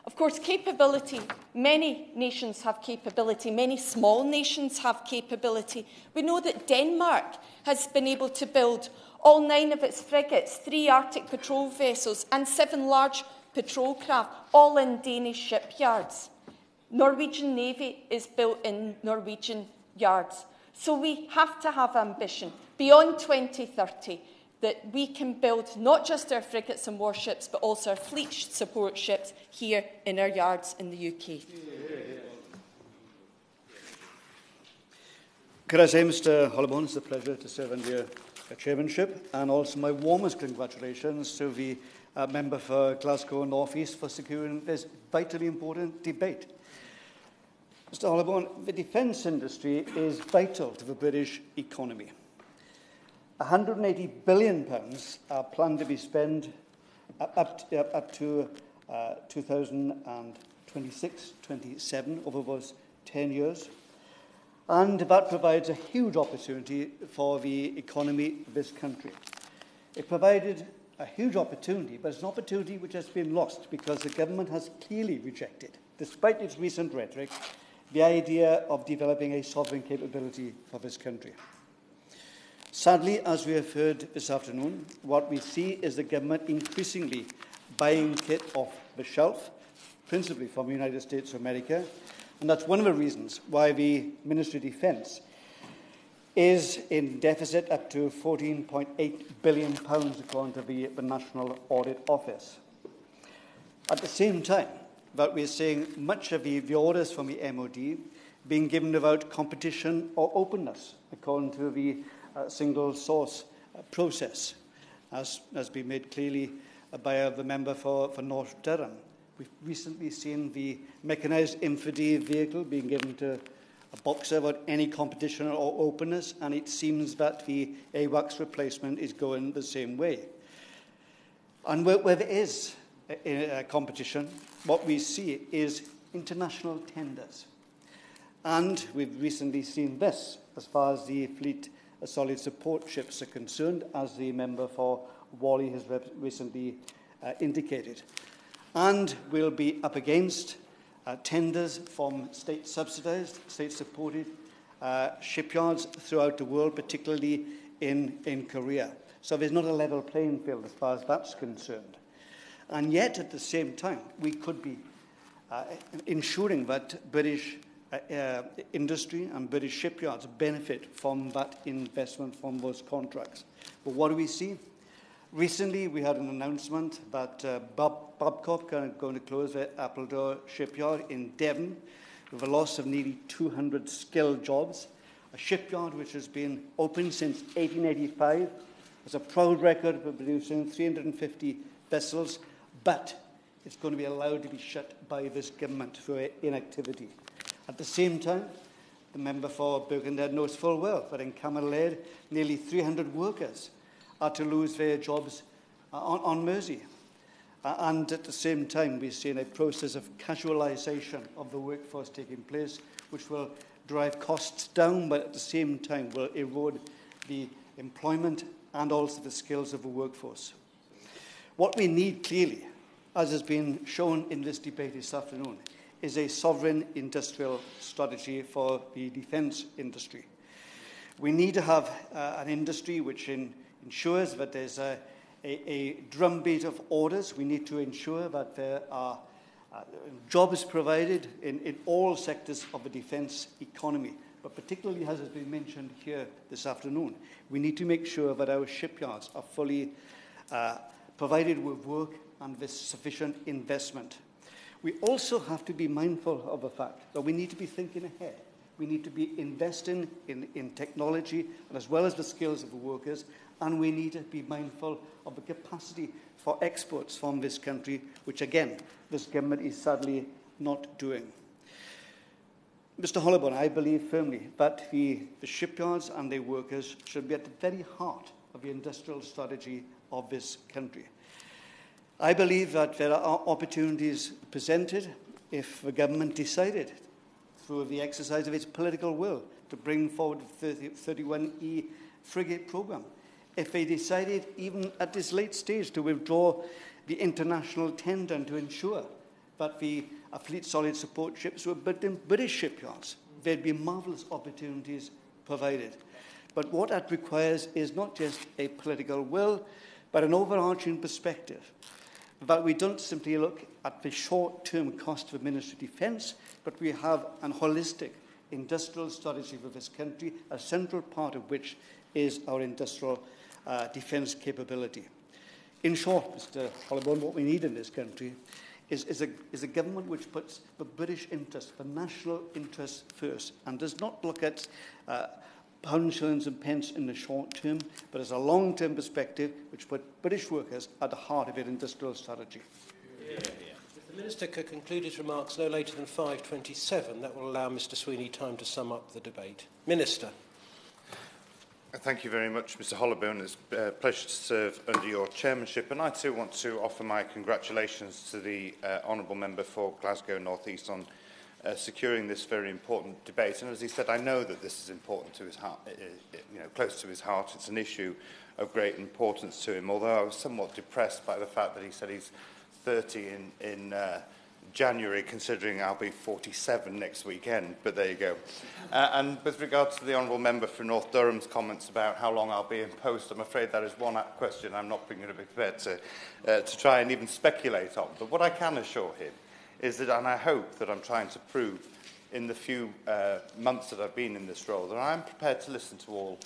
Of course, capability. Many nations have capability. Many small nations have capability. We know that Denmark has been able to build all 9 of its frigates, 3 Arctic patrol vessels and 7 large patrol craft, all in Danish shipyards. Norwegian Navy is built in Norwegian yards. So we have to have ambition beyond 2030 that we can build not just our frigates and warships, but also our fleet support ships here in our yards in the UK. Could I say, Mr Hollowborn, it's a pleasure to serve under your chairmanship, and also my warmest congratulations to the member for Glasgow North East for securing this vitally important debate. Mr Hollowborn, the defence industry is vital to the British economy. £180 billion are planned to be spent up to 2026-27 over those 10 years. And that provides a huge opportunity for the economy of this country. It provided a huge opportunity, but it's an opportunity which has been lost because the government has clearly rejected, despite its recent rhetoric, the idea of developing a sovereign capability for this country. Sadly, as we have heard this afternoon, what we see is the government increasingly buying kit off the shelf, principally from the United States of America, and that's one of the reasons why the Ministry of Defence is in deficit up to £14.8 billion, according to the National Audit Office. At the same time that we're seeing much of the orders from the MOD being given without competition or openness, according to the single source process, as has been made clearly by the member for North Durham. We've recently seen the mechanised infantry vehicle being given to a Boxer without any competition or openness, and it seems that the AWACS replacement is going the same way. And where there is a competition, what we see is international tenders. And we've recently seen this as far as the fleet solid support ships are concerned, as the member for Whalley has recently indicated. And we'll be up against tenders from state-subsidised, state-supported shipyards throughout the world, particularly in Korea. So there's not a level playing field as far as that's concerned. And yet, at the same time, we could be ensuring that British industry and British shipyards benefit from that investment from those contracts. But what do we see? Recently, we had an announcement that Babcock are going to close their Appledore shipyard in Devon with a loss of nearly 200 skilled jobs. A shipyard which has been open since 1885, has a proud record for producing 350 vessels, but it's going to be allowed to be shut by this government for inactivity. At the same time, the member for Birkenhead knows full well that in Camberlaird, nearly 300 workers are to lose their jobs on Mersey. And at the same time, we're seeing a process of casualisation of the workforce taking place, which will drive costs down, but at the same time will erode the employment and also the skills of the workforce. What we need clearly as has been shown in this debate this afternoon, is a sovereign industrial strategy for the defence industry. We need to have an industry which ensures that there's a drumbeat of orders. We need to ensure that there are jobs provided in all sectors of the defence economy. But particularly, as has been mentioned here this afternoon, we need to make sure that our shipyards are fully provided with work and with sufficient investment. We also have to be mindful of the fact that we need to be thinking ahead. We need to be investing in technology as well as the skills of the workers, and we need to be mindful of the capacity for exports from this country, which, again, this government is sadly not doing. Mr Hollowburn, I believe firmly that the shipyards and their workers should be at the very heart of the industrial strategy of this country. I believe that there are opportunities presented if the government decided, through the exercise of its political will, to bring forward the 31E frigate programme. If they decided, even at this late stage, to withdraw the international tender and to ensure that the fleet solid support ships were built in British shipyards, there'd be marvellous opportunities provided. But what that requires is not just a political will, but an overarching perspective, that we don't simply look at the short-term cost of the Ministry of Defence, but we have a holistic industrial strategy for this country, a central part of which is our industrial defence capability. In short, Mr Hollowburn, what we need in this country is a government which puts the British interest, the national interest first, and does not look at pounds, shillings and pence in the short term, but as a long-term perspective which put British workers at the heart of its industrial strategy. If the Minister could conclude his remarks no later than 5:27, that will allow Mr Sweeney time to sum up the debate. Minister. Thank you very much, Mr Hollowburn. It's a pleasure to serve under your chairmanship, and I too want to offer my congratulations to the Honourable Member for Glasgow North East on securing this very important debate. And as he said, I know that this is important to his heart, close to his heart. It's an issue of great importance to him, although I was somewhat depressed by the fact that he said he's 30 in January, considering I'll be 47 next weekend, but there you go. And with regard to the Honourable Member for North Durham's comments about how long I'll be in post, I'm afraid that is one question I'm not going to be prepared to try and even speculate on. But what I can assure him is that, and I hope that I'm trying to prove in the few months that I've been in this role, that I'm prepared to listen to all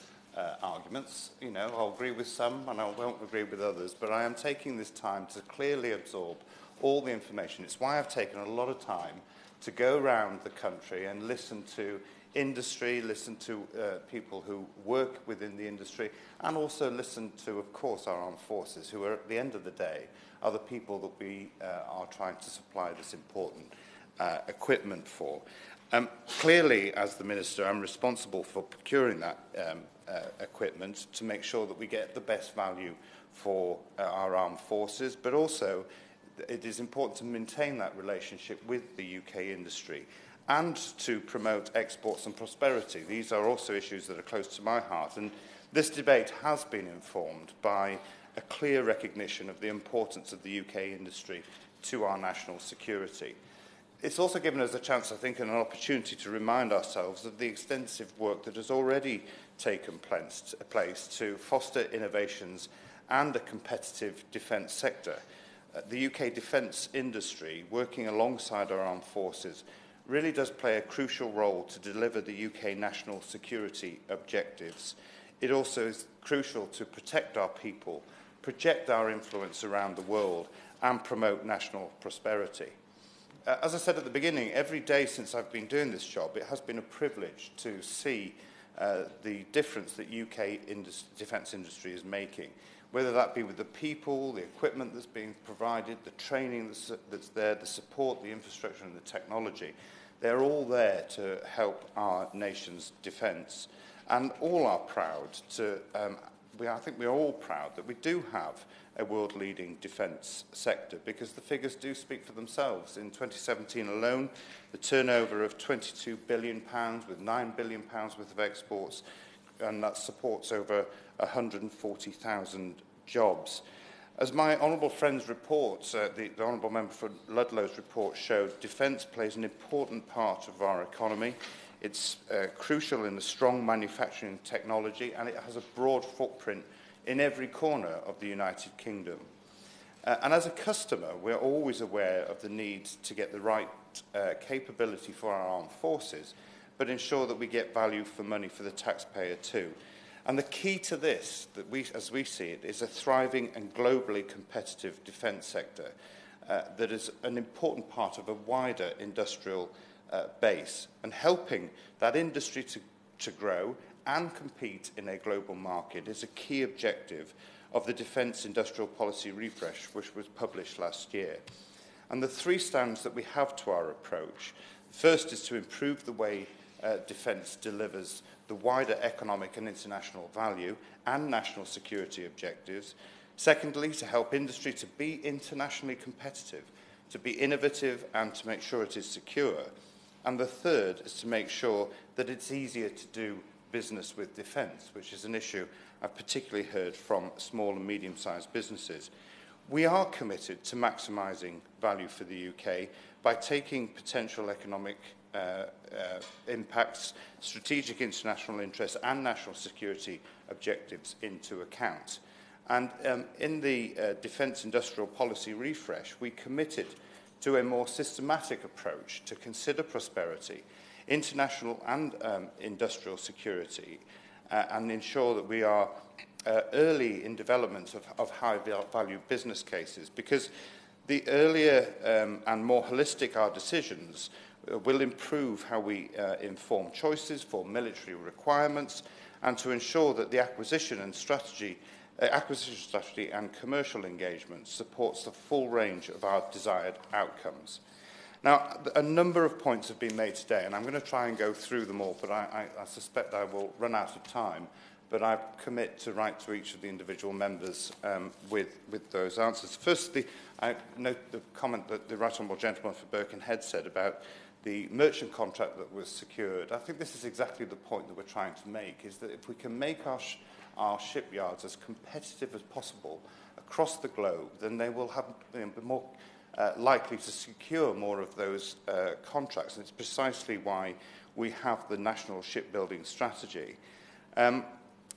arguments. I'll agree with some and I won't agree with others, but I am taking this time to clearly absorb all the information. It's why I've taken a lot of time to go around the country and listen to industry, listen to people who work within the industry, and also listen to, of course, our armed forces, who are, at the end of the day, are the people that we are trying to supply this important equipment for. Clearly, as the Minister, I'm responsible for procuring that equipment to make sure that we get the best value for our armed forces, but also it is important to maintain that relationship with the UK industry and to promote exports and prosperity. These are also issues that are close to my heart, and this debate has been informed by a clear recognition of the importance of the UK industry to our national security. It's also given us a chance, I think, and an opportunity to remind ourselves of the extensive work that has already taken place to foster innovations and a competitive defence sector. The UK defence industry, working alongside our armed forces, really does play a crucial role to deliver the UK national security objectives. It also is crucial to protect our people, project our influence around the world, and promote national prosperity. As I said at the beginning, every day since I've been doing this job, it has been a privilege to see the difference that UK defence industry is making, whether that be with the people, the equipment that's being provided, the training that's there, the support, the infrastructure and the technology. They're all there to help our nation's defence. And all are proud to, I think we're all proud that we do have a world-leading defence sector, because the figures do speak for themselves. In 2017 alone, the turnover of £22 billion with £9 billion worth of exports, and that supports over 140,000 jobs. As my honourable friend's report, the honourable member for Ludlow's report showed, defence plays an important part of our economy. It's crucial in the strong manufacturing technology, and it has a broad footprint in every corner of the United Kingdom. And as a customer, we're always aware of the need to get the right capability for our armed forces, but ensure that we get value for money for the taxpayer too. And the key to this, as we see it, is a thriving and globally competitive defence sector that is an important part of a wider industrial base, and helping that industry to grow and compete in a global market is a key objective of the Defence Industrial Policy Refresh, which was published last year. And the three strands that we have to our approach: first is to improve the way defence delivers the wider economic and international value and national security objectives. Secondly, to help industry to be internationally competitive, to be innovative, and to make sure it is secure. And the third is to make sure that it's easier to do business with defence, which is an issue I've particularly heard from small and medium-sized businesses. We are committed to maximising value for the UK by taking potential economic impacts, strategic international interests and national security objectives into account. And in the Defence Industrial Policy Refresh, we committed to a more systematic approach to consider prosperity, international and industrial security, and ensure that we are early in development of high-value business cases, because the earlier and more holistic our decisions will improve how we inform choices for military requirements, and to ensure that the acquisition strategy and commercial engagement supports the full range of our desired outcomes. Now, a number of points have been made today, and I'm going to try and go through them all, but I suspect I will run out of time. But I commit to write to each of the individual members with those answers. Firstly, I note the comment that the Right Honourable Gentleman for Birkenhead said about the merchant contract that was secured. I think this is exactly the point that we're trying to make, is that if we can make our shipyards as competitive as possible across the globe, then they will have be more likely to secure more of those contracts. And it's precisely why we have the National Shipbuilding Strategy.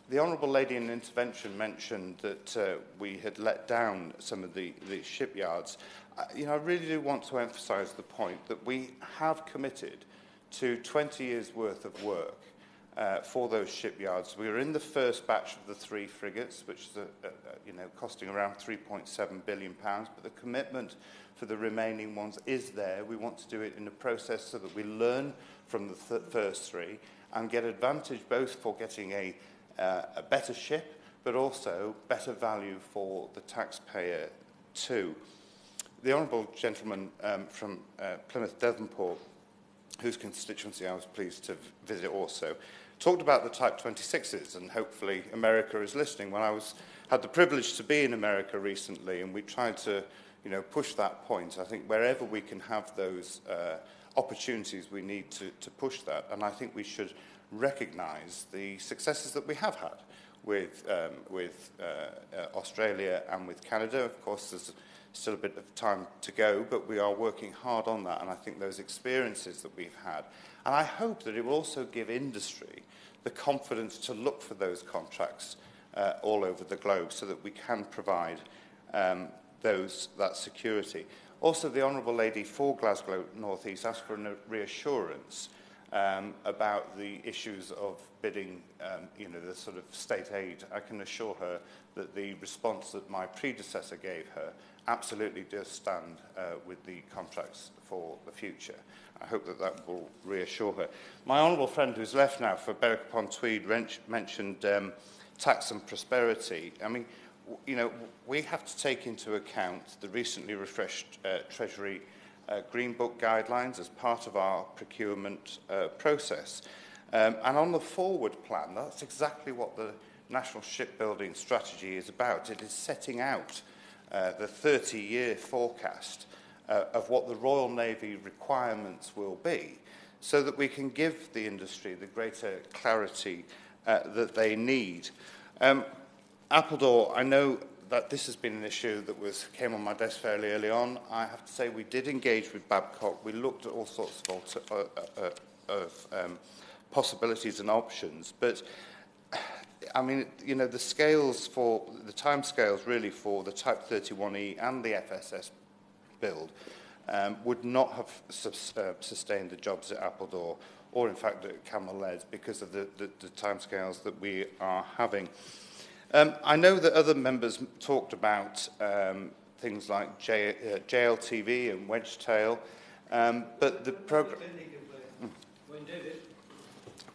The Honourable Lady in Intervention mentioned that we had let down some of the shipyards. I really do want to emphasise the point that we have committed to 20 years' worth of work for those shipyards. We were in the first batch of the 3 frigates, which is costing around £3.7 billion, but the commitment for the remaining ones is there. We want to do it in a process so that we learn from the first 3 and get advantage both for getting a better ship, but also better value for the taxpayer too. The Honourable Gentleman from Plymouth Devonport, whose constituency I was pleased to visit also, talked about the Type 26s, and hopefully America is listening. When I had the privilege to be in America recently, and we tried to push that point, I think wherever we can have those opportunities, we need to push that. And I think we should recognise the successes that we have had with Australia and with Canada. Of course, there's still a bit of time to go, but we are working hard on that, and I think those experiences that we've had, and I hope that it will also give industry the confidence to look for those contracts all over the globe, so that we can provide that security. Also, the Honourable Lady for Glasgow North East asked for a reassurance about the issues of bidding, the sort of state aid. I can assure her that the response that my predecessor gave her absolutely does stand with the contracts for the future. I hope that will reassure her. My honourable friend who's left now for Berwick-upon-Tweed mentioned tax and prosperity. I mean, we have to take into account the recently refreshed Treasury Green Book guidelines as part of our procurement process. And on the forward plan, that's exactly what the National Shipbuilding Strategy is about. It is setting out the 30-year forecast of what the Royal Navy requirements will be, so that we can give the industry the greater clarity that they need. Appledore, I know that this has been an issue that came on my desk fairly early on. I have to say we did engage with Babcock. We looked at all sorts of possibilities and options, but I mean, you know, the time scales really for the Type 31E and the FSS build would not have sustained the jobs at Appledore or, in fact, at Camel Led because of the timescales that we are having. I know that other members talked about things like JLTV and Wedgetail, but the program...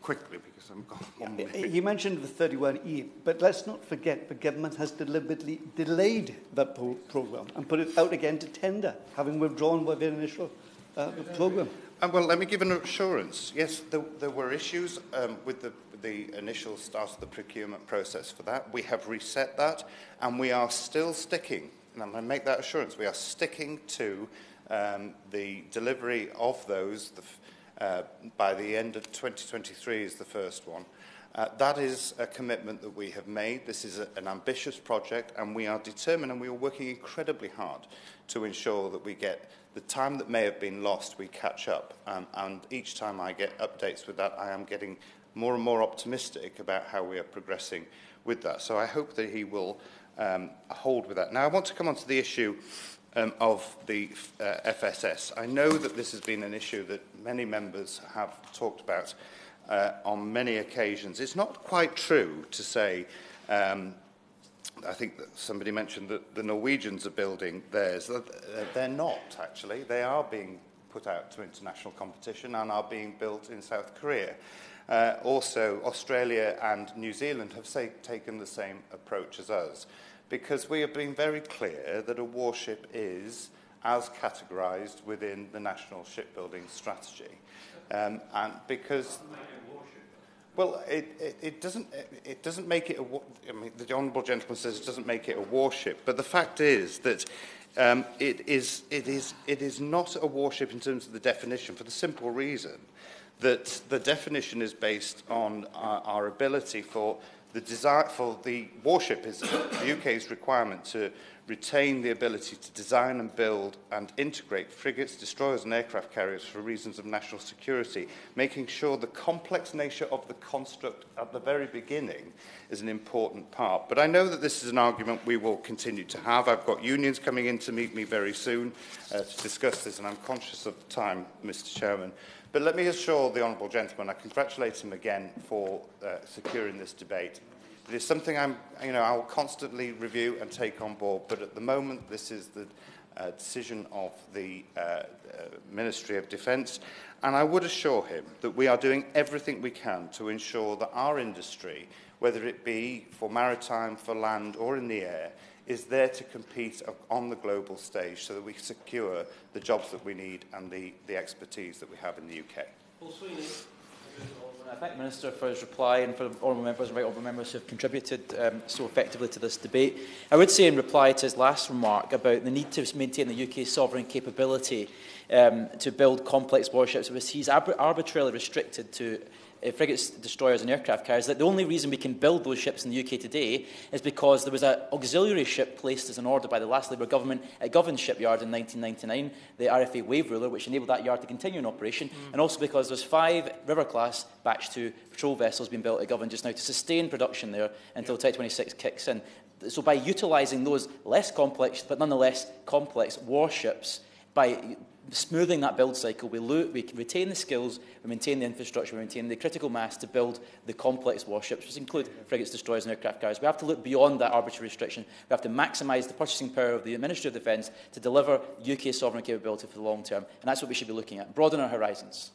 Quickly, because I'm gone 1 minute. You mentioned the 31E, but let's not forget the government has deliberately delayed that programme and put it out again to tender, having withdrawn their initial programme. Well, let me give an assurance. Yes, there were issues with the initial start of the procurement process for that. We have reset that, and we are still sticking, and I'm going to make that assurance, we are sticking to the delivery of those by the end of 2023 is the first one. That is a commitment that we have made. This is an ambitious project, and we are determined, and we are working incredibly hard to ensure that we get the time that may have been lost, we catch up. And each time I get updates with that, I am getting more and more optimistic about how we are progressing with that. So I hope that he will hold with that. Now, I want to come on to the issue of the FSS. I know that this has been an issue that many members have talked about on many occasions. It's not quite true to say, I think that somebody mentioned that the Norwegians are building theirs. They're not, actually. They are being put out to international competition and are being built in South Korea. Also, Australia and New Zealand have taken the same approach as us, because we have been very clear that a warship is as categorised within the national shipbuilding strategy. And because... Well, it doesn't make it a... I mean, the Honourable Gentleman says it doesn't make it a warship, but the fact is that it is not a warship in terms of the definition, for the simple reason that the definition is based on our ability for the warship is the UK's requirement to retain the ability to design and build and integrate frigates, destroyers and aircraft carriers for reasons of national security, making sure the complex nature of the construct at the very beginning is an important part. But I know that this is an argument we will continue to have. I've got unions coming in to meet me very soon to discuss this, and I'm conscious of time, Mr. Chairman. But let me assure the Honourable Gentleman, I congratulate him again for securing this debate. It is something I will constantly review and take on board, but at the moment this is the decision of the Ministry of Defence, and I would assure him that we are doing everything we can to ensure that our industry, whether it be for maritime, for land or in the air, is there to compete on the global stage so that we secure the jobs that we need and the expertise that we have in the UK. Paul Sweeney. I thank the Minister for his reply and for the honourable members and right honourable members who have contributed so effectively to this debate. I would say in reply to his last remark about the need to maintain the UK's sovereign capability to build complex warships, which he's arbitrarily restricted to frigates, destroyers and aircraft carriers, that the only reason we can build those ships in the UK today is because there was an auxiliary ship placed as an order by the last Labour government at Govan Shipyard in 1999, the RFA Wave Ruler, which enabled that yard to continue in operation, and also because there's 5 River-class Batch 2 patrol vessels being built at Govan just now to sustain production there until Type 26 kicks in. So by utilising those less complex, but nonetheless complex warships, by smoothing that build cycle, we retain the skills, we maintain the infrastructure, we maintain the critical mass to build the complex warships, which include frigates, destroyers and aircraft carriers. We have to look beyond that arbitrary restriction. We have to maximise the purchasing power of the Ministry of Defence to deliver UK sovereign capability for the long term. And that's what we should be looking at. Broaden our horizons.